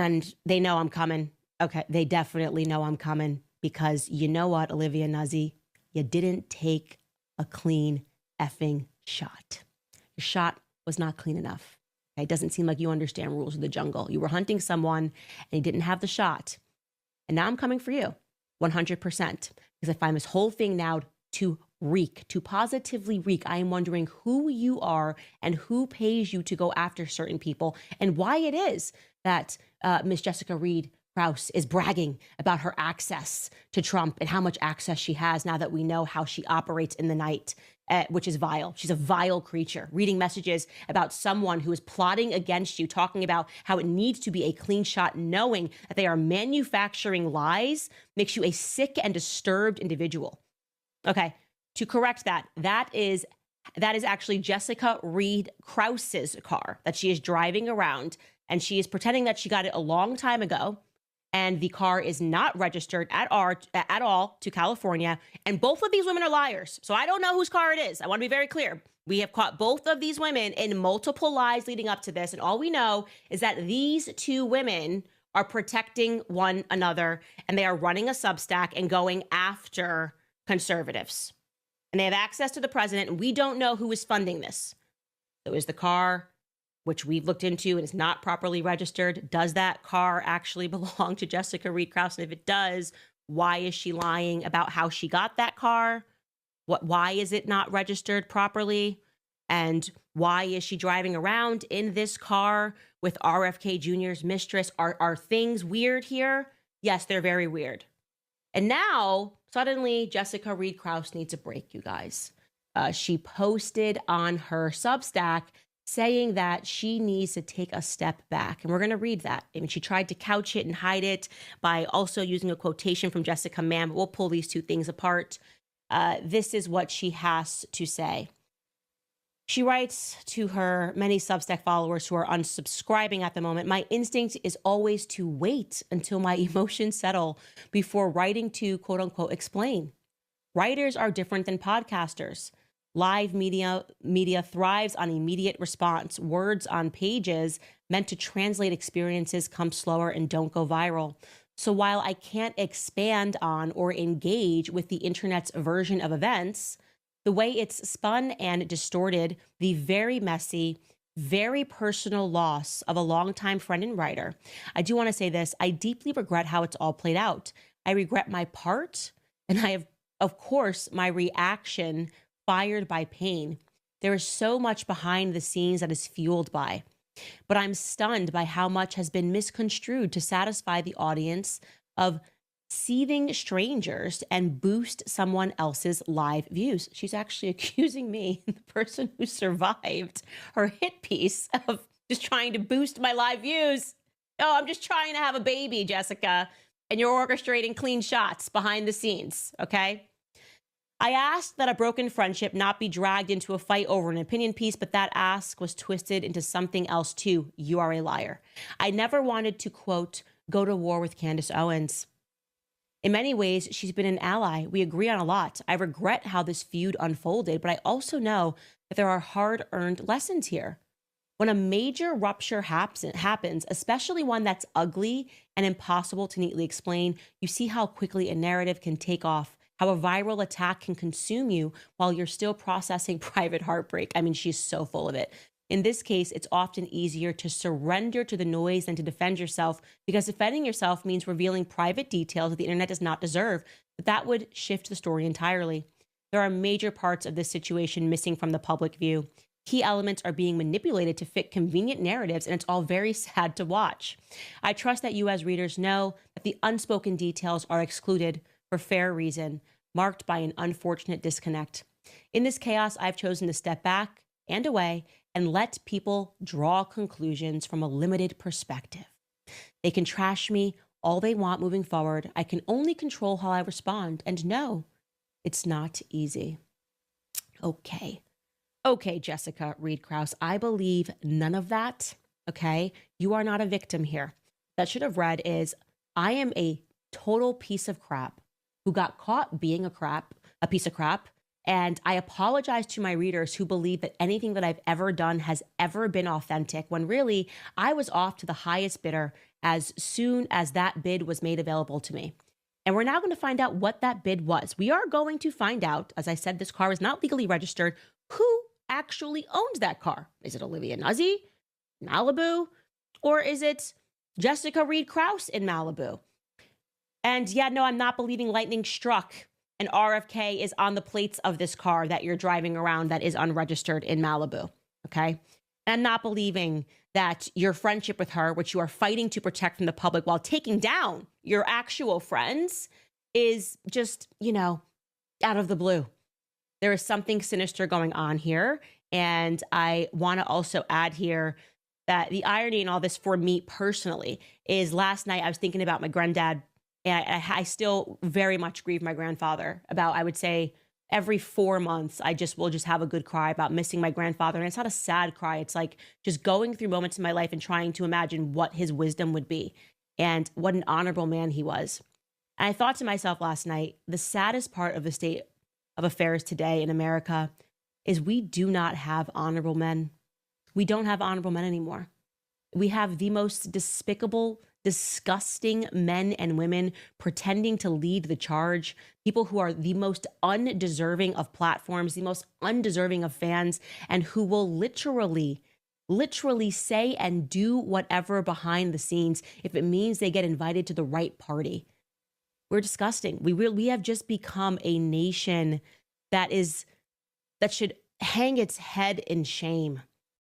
And they know I'm coming. Okay, they definitely know I'm coming because you know what, Olivia Nuzzi? You didn't take a clean effing shot. Your shot was not clean enough. Okay? It doesn't seem like you understand rules of the jungle. You were hunting someone and you didn't have the shot. And now I'm coming for you 100% because I find this whole thing now to reek, to positively reek. I am wondering who you are and who pays you to go after certain people and why it is that Miss Jessica Reed Krause is bragging about her access to Trump and how much access she has now that we know how she operates in the night, which is vile. She's a vile creature, reading messages about someone who is plotting against you, talking about how it needs to be a clean shot, knowing that they are manufacturing lies, makes you a sick and disturbed individual. Okay, to correct that, that is actually Jessica Reed Krause's car that she is driving around, and she is pretending that she got it a long time ago, and the car is not registered at all to California, and both of these women are liars. So I don't know whose car it is. I want to be very clear. We have caught both of these women in multiple lies leading up to this, and all we know is that these two women are protecting one another, and they are running a Substack and going after conservatives. And they have access to the president, and we don't know who is funding this. So is the car, which we've looked into and is not properly registered, does that car actually belong to Jessica Reed Krause? And if it does, why is she lying about how she got that car? Why is it not registered properly? And why is she driving around in this car with RFK Jr.'s mistress? Are things weird here? Yes, they're very weird. And now, suddenly, Jessica Reed Krause needs a break, you guys. She posted on her Substack saying that she needs to take a step back. And we're going to read that. I mean, she tried to couch it and hide it by also using a quotation from Jessica Mann. We'll pull these two things apart. This is what she has to say. She writes to her many Substack followers who are unsubscribing at the moment, "My instinct is always to wait until my emotions settle before writing to, quote unquote, explain. Writers are different than podcasters. Live media thrives on immediate response. Words on pages meant to translate experiences come slower and don't go viral. So while I can't expand on or engage with the internet's version of events, the way it's spun and distorted the very messy, very personal loss of a longtime friend and writer. I do want to say this. I deeply regret how it's all played out. I regret my part, and I have, of course, my reaction fired by pain. There is so much behind the scenes that is fueled by. But I'm stunned by how much has been misconstrued to satisfy the audience of seething strangers and boost someone else's live views." She's actually accusing me, the person who survived her hit piece, of just trying to boost my live views. Oh, I'm just trying to have a baby, Jessica, and you're orchestrating clean shots behind the scenes, okay? "I asked that a broken friendship not be dragged into a fight over an opinion piece, but that ask was twisted into something else too. You are a liar. I never wanted to, quote, go to war with Candace Owens. In many ways, she's been an ally. We agree on a lot. I regret how this feud unfolded, but I also know that there are hard-earned lessons here. When a major rupture happens, especially one that's ugly and impossible to neatly explain, you see how quickly a narrative can take off, how a viral attack can consume you while you're still processing private heartbreak." I mean, she's so full of it. "In this case, it's often easier to surrender to the noise than to defend yourself, because defending yourself means revealing private details that the internet does not deserve. But that would shift the story entirely. There are major parts of this situation missing from the public view. Key elements are being manipulated to fit convenient narratives, and it's all very sad to watch. I trust that you as readers know that the unspoken details are excluded for fair reason, marked by an unfortunate disconnect. In this chaos, I've chosen to step back and away and let people draw conclusions from a limited perspective. They can trash me all they want moving forward. I can only control how I respond. And no, it's not easy." Okay. Okay, Jessica Reed Krause, I believe none of that. Okay. You are not a victim here. That should have read is, "I am a total piece of crap who got caught being a piece of crap. And I apologize to my readers who believe that anything that I've ever done has ever been authentic, when really I was off to the highest bidder as soon as that bid was made available to me. And we're now going to find out what that bid was. We are going to find out, as I said, this car is not legally registered, who actually owns that car. Is it Olivia Nuzzi, Malibu, or is it Jessica Reed Krause in Malibu? And yeah, no, I'm not believing lightning struck and RFK is on the plates of this car that you're driving around that is unregistered in Malibu, okay? And I'm not believing that your friendship with her, which you are fighting to protect from the public while taking down your actual friends, is just, out of the blue. There is something sinister going on here. And I want to also add here that the irony in all this for me personally is last night I was thinking about my granddad, and I still very much grieve my grandfather. About, I would say, every 4 months, I will just have a good cry about missing my grandfather. And it's not a sad cry. It's like just going through moments in my life and trying to imagine what his wisdom would be and what an honorable man he was. And I thought to myself last night, the saddest part of the state of affairs today in America is we do not have honorable men. We don't have honorable men anymore. We have the most despicable, disgusting men and women pretending to lead the charge, people who are the most undeserving of platforms, the most undeserving of fans, and who will literally say and do whatever behind the scenes if it means they get invited to the right party. We're disgusting. We have just become a nation that should hang its head in shame.